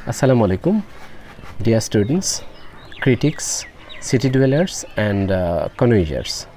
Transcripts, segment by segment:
Assalamu alaikum, dear students, critics, city dwellers, and connoisseurs.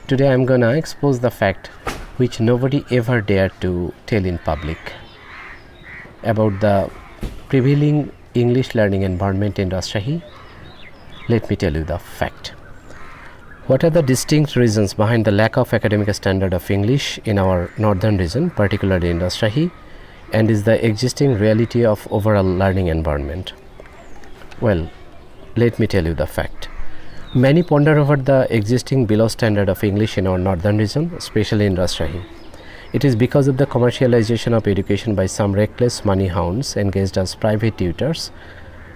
Today I am gonna expose the fact which nobody ever dared to tell in public about the prevailing English learning environment in Rajshahi. Let me tell you the fact. What are the distinct reasons behind the lack of academic standard of English in our northern region, particularly in Rajshahi, and is the existing reality of overall learning environment? Well, let me tell you the fact. Many ponder over the existing below standard of English in our northern region, especially in Rajshahi. It is because of the commercialization of education by some reckless money hounds engaged as private tutors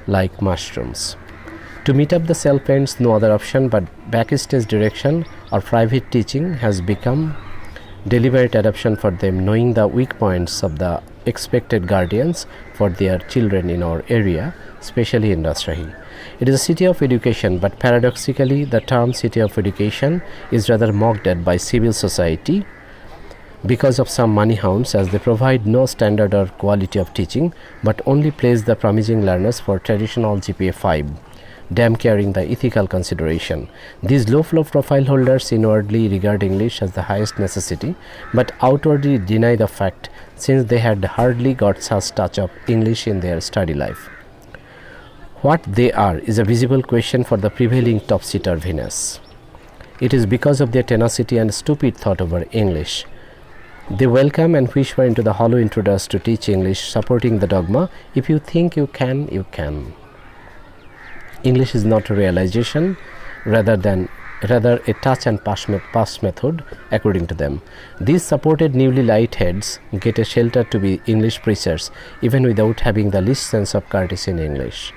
like mushrooms. To meet up the self-ends, no other option but backstage direction or private teaching has become deliberate adoption for them, knowing the weak points of the expected guardians for their children in our area, especially in Rajshahi. It is a city of education, but paradoxically the term city of education is rather mocked at by civil society because of some money hounds, as they provide no standard or quality of teaching but only place the promising learners for traditional GPA 5, damn caring the ethical consideration. These low flow profile holders inwardly regard English as the highest necessity but outwardly deny the fact, since they had hardly got such touch of English in their study life. What they are is a visible question for the prevailing top-seater Venus. It is because of their tenacity and stupid thought over English. They welcome and whisper into the hollow intruders to teach English, supporting the dogma, if you think you can, you can. English is not a realization, rather a touch and pass method, according to them. These supported newly light heads get a shelter to be English preachers, even without having the least sense of courtesy in English.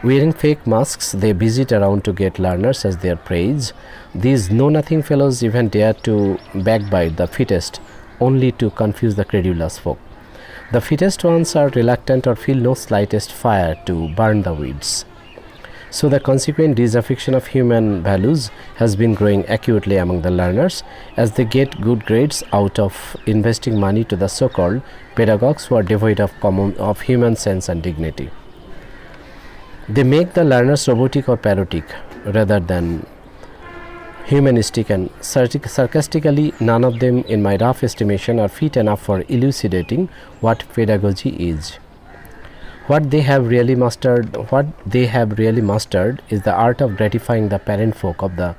Wearing fake masks, they visit around to get learners as their praise. These know-nothing fellows even dare to backbite the fittest, only to confuse the credulous folk. The fittest ones are reluctant or feel no slightest fire to burn the weeds. So the consequent disaffection of human values has been growing acutely among the learners, as they get good grades out of investing money to the so-called pedagogues who are devoid of human sense and dignity. They make the learners robotic or parrotic rather than humanistic, and sarcastically, none of them, in my rough estimation, are fit enough for elucidating what pedagogy is. What they have really mastered is the art of gratifying the parent folk of the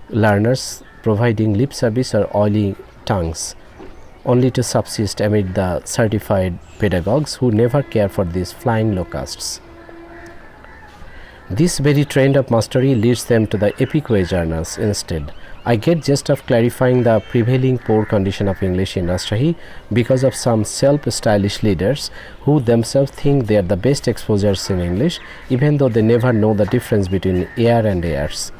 learners, providing lip service or oily tongues, only to subsist amid the certified pedagogues who never care for these flying locusts. This very trend of mastery leads them to the epic way journals instead. I get just of clarifying the prevailing poor condition of English in Rajshahi because of some self-stylish leaders who themselves think they are the best exposures in English, even though they never know the difference between air and airs,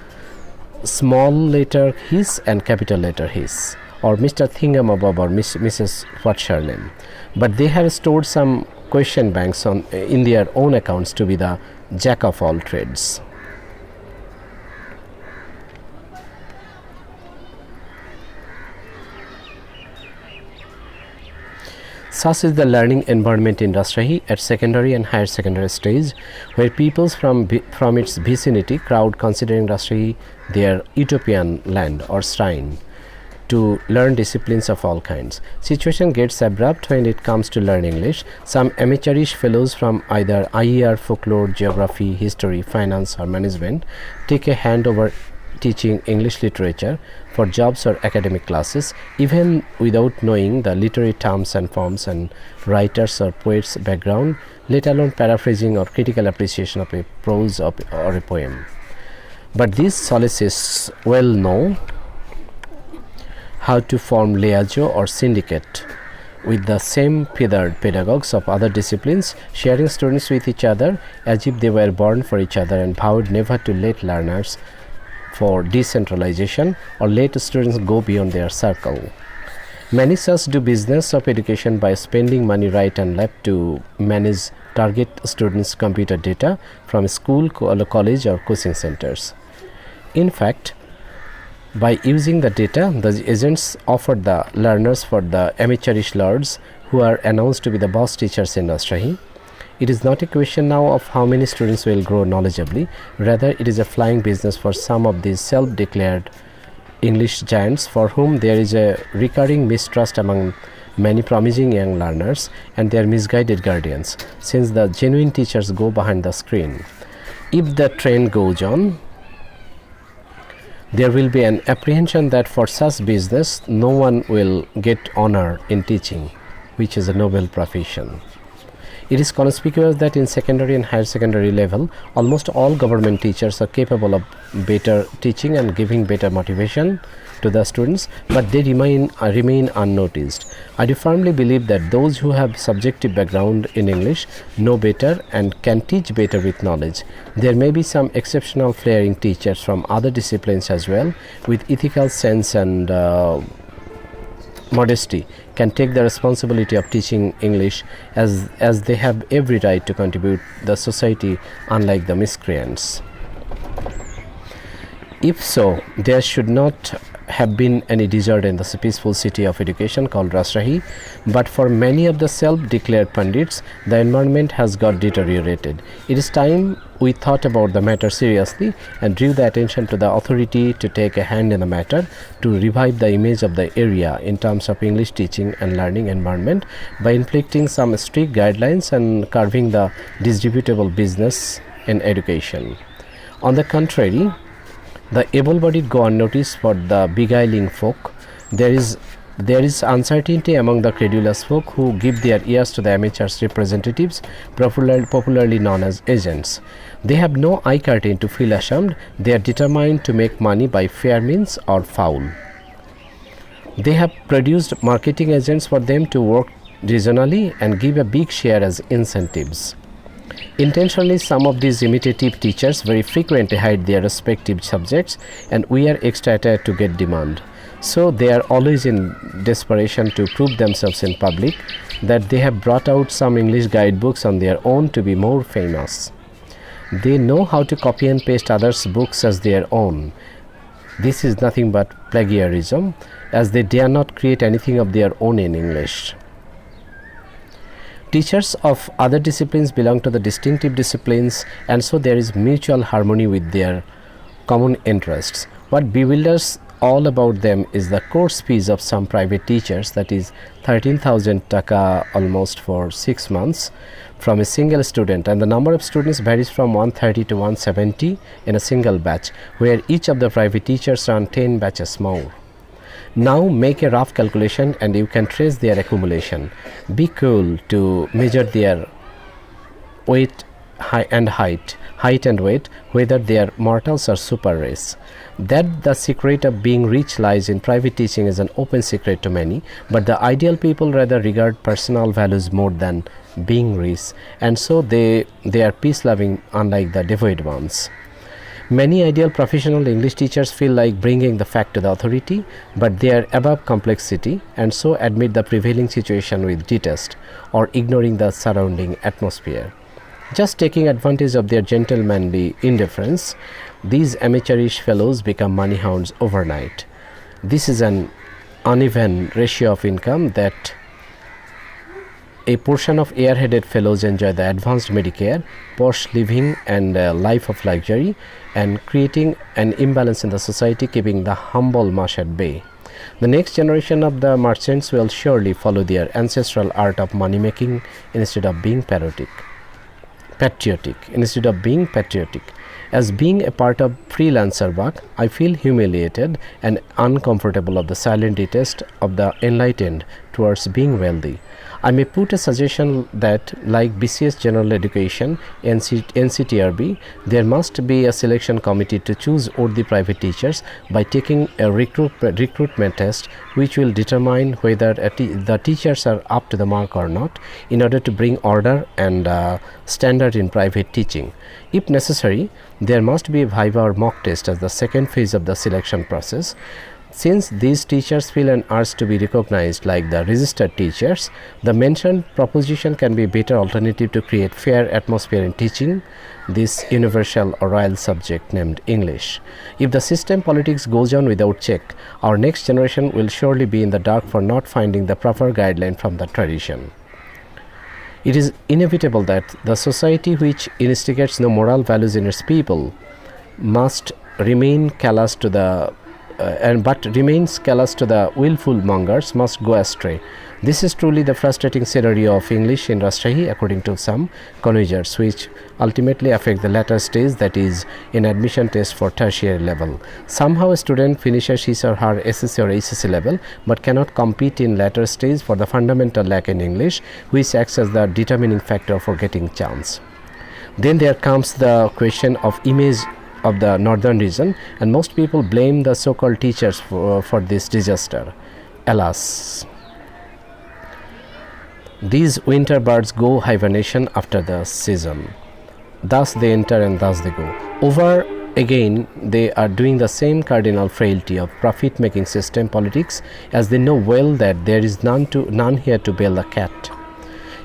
small letter his and capital letter his, or Mr. Thingamabob or Mrs. What's her name. But they have stored some question banks in their own accounts to be the jack of all trades. Such is the learning environment in Rajshahi at secondary and higher secondary stage, where peoples from its vicinity crowd considering Rajshahi their utopian land or shrine to learn disciplines of all kinds. Situation gets abrupt when it comes to learn English. Some amateurish fellows from either IER, folklore, geography, history, finance or management take a hand over teaching English literature for jobs or academic classes, even without knowing the literary terms and forms and writers or poets' background, let alone paraphrasing or critical appreciation of a prose or a poem. But these solicists well know how to form liaison or syndicate with the same feathered pedagogues of other disciplines, sharing students with each other as if they were born for each other, and vowed never to let learners for decentralization or let students go beyond their circle. Many such do business of education by spending money right and left to manage target students' computer data from school, college or coaching centers. In fact, by using the data, the agents offered the learners for the amateurish lords who are announced to be the boss teachers in Rajshahi, It is not a question now of how many students will grow knowledgeably, rather it is a flying business for some of these self-declared English giants for whom there is a recurring mistrust among many promising young learners and their misguided guardians, since the genuine teachers go behind the screen. If the trend goes on, there will be an apprehension that for such business no one will get honor in teaching, which is a noble profession. It is conspicuous that in secondary and higher secondary level, almost all government teachers are capable of better teaching and giving better motivation to the students, but they remain unnoticed. I do firmly believe that those who have subjective background in English know better and can teach better with knowledge. There may be some exceptional flaring teachers from other disciplines as well, with ethical sense and modesty, can take the responsibility of teaching English as they have every right to contribute the society, unlike the miscreants. If so, there should not have been any disorder in the peaceful city of education called Rajshahi, but for many of the self-declared pundits, the environment has got deteriorated. It is time we thought about the matter seriously and drew the attention to the authority to take a hand in the matter to revive the image of the area in terms of English teaching and learning environment by inflicting some strict guidelines and curbing the disreputable business in education. On the contrary, the able-bodied go unnoticed for the beguiling folk. There is uncertainty among the credulous folk who give their ears to the amateurs' representatives, popularly known as agents. They have no eye curtain to feel ashamed. They are determined to make money by fair means or foul. They have produced marketing agents for them to work regionally and give a big share as incentives. Intentionally, some of these imitative teachers very frequently hide their respective subjects and we are excited to get demand. So they are always in desperation to prove themselves in public that they have brought out some English guidebooks on their own to be more famous. They know how to copy and paste others' books as their own. This is nothing but plagiarism, as they dare not create anything of their own in English. Teachers of other disciplines belong to the distinctive disciplines, and so there is mutual harmony with their common interests. What bewilders all about them is the course fees of some private teachers, that is 13,000 taka almost for 6 months from a single student, and the number of students varies from 130 to 170 in a single batch, where each of the private teachers run 10 batches more. Now make a rough calculation and you can trace their accumulation. Be cool to measure their weight and height and weight, whether they are mortals or super race. That the secret of being rich lies in private teaching is an open secret to many, but the ideal people rather regard personal values more than being rich, and so they are peace-loving, unlike the devoid ones. Many ideal professional English teachers feel like bringing the fact to the authority, but they are above complexity and so admit the prevailing situation with detest or ignoring the surrounding atmosphere. Just taking advantage of their gentlemanly indifference, these amateurish fellows become money hounds overnight. This is an uneven ratio of income that a portion of airheaded fellows enjoy the advanced Medicare, posh living and a life of luxury, and creating an imbalance in the society, keeping the humble mush at bay. The next generation of the merchants will surely follow their ancestral art of money making instead of being patriotic. As being a part of freelancer work, I feel humiliated and uncomfortable of the silent detest of the enlightened towards being wealthy. I may put a suggestion that, like BCS General Education, NCTRB, there must be a selection committee to choose worthy private teachers by taking a recruitment test which will determine whether the teachers are up to the mark or not, in order to bring order and standard in private teaching. If necessary, there must be a viva or mock test as the second phase of the selection process. Since these teachers feel an urge to be recognized like the registered teachers, the mentioned proposition can be a better alternative to create fair atmosphere in teaching this universal or royal subject named English. If the system politics goes on without check, our next generation will surely be in the dark for not finding the proper guideline from the tradition. It is inevitable that the society which instigates no moral values in its people must remain callous to the but remains callous to the willful mongers must go astray. This is truly the frustrating scenario of English in Rajshahi, according to some connoisseurs, which ultimately affect the latter stage, that is, in admission test for tertiary level. Somehow a student finishes his or her SSC or HSC level but cannot compete in latter stage for the fundamental lack in English, which acts as the determining factor for getting chance. Then there comes the question of image of the northern region, and most people blame the so-called teachers for this disaster. Alas, these winter birds go hibernation after the season. Thus they enter and thus they go. Over again, they are doing the same cardinal frailty of profit-making system politics, as they know well that there is none here to bail the cat.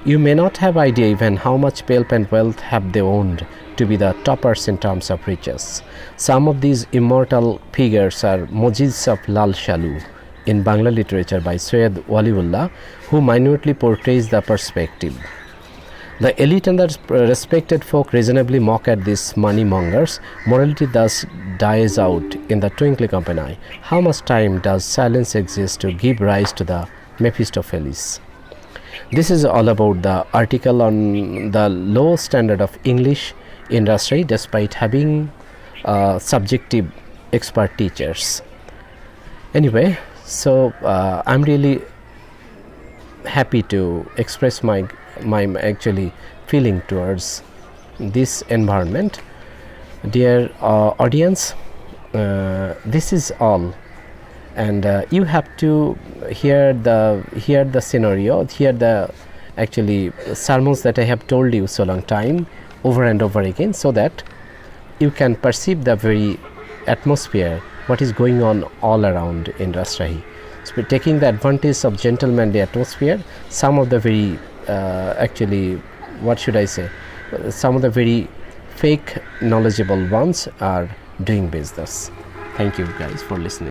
You may not have idea even how much pelp and wealth have they owned to be the toppers in terms of riches. Some of these immortal figures are Mojiz of Lal Shalu in Bangla literature by Syed Waliullah, who minutely portrays the perspective. The elite and the respected folk reasonably mock at these money mongers. Morality thus dies out in the twinkling of an eye. How much time does silence exist to give rise to the Mephistopheles? This is all about the article on the low standard of English in Rajshahi despite having subjective expert teachers. Anyway, so I'm really happy to express my actually feeling towards this environment. Dear audience, this is all, and you have to hear the scenario, hear the actually sermons that I have told you so long time over and over again, so that you can perceive the very atmosphere, what is going on all around in Rajshahi. So taking the advantage of gentlemanly atmosphere, some of the very actually, what should I say, some of the very fake knowledgeable ones are doing business. Thank you guys for listening.